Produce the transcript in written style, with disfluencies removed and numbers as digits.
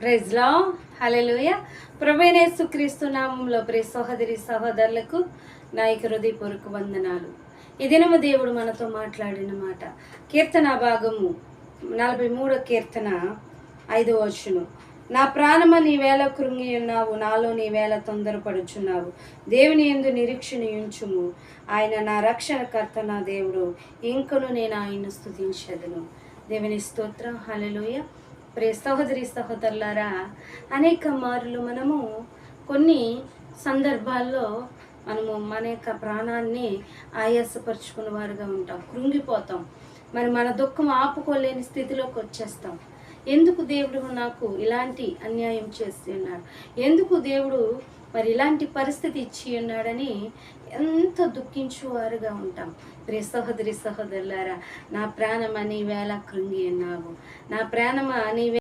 Praise lord, హల్లెలూయా. ప్రభువైన యేసుక్రీస్తు నామములో ప్రియ సహోదరి సహోదరులకు నా యొక్క హృదయపూర్వక వందనాలు. ఈ దినము దేవుడు మనతో మాట్లాడిన మాట కీర్తన భాగము 43వ కీర్తన 5వ వచనం. నా ప్రాణమ నీవేళ కృంగి ఉన్నావు, నాలో నీవేళ తొందరపడుచున్నావు. దేవుని యందు నిరీక్షణ ఉంచుము, ఆయన నా రక్షణకర్త, నా దేవుడు, ఇంకను నేను ఆయన్ను స్తుతించెదను. దేవుని స్తోత్రం, హల్లెలూయా. ప్రియ సహోదరి సహోదరులారా, అనేక మార్లు మనము కొన్ని సందర్భాల్లో మన యొక్క ప్రాణాన్ని ఆయాసపరుచుకున్న వారుగా ఉంటాం, కృంగిపోతాం. మన దుఃఖం ఆపుకోలేని స్థితిలోకి వచ్చేస్తాం. ఎందుకు దేవుడు నాకు ఇలాంటి అన్యాయం చేసి ఉన్నాడు, ఎందుకు దేవుడు ఇలాంటి పరిస్థితి ఇచ్చి ఉన్నాడని ఎంత దుఃఖించువారుగా ఉంటాం. ప్రియ సహోదరి సహోదరులారా, నా ప్రాణమా నీవేళ కృంగి ఉన్నావు, నా ప్రాణమా నీవే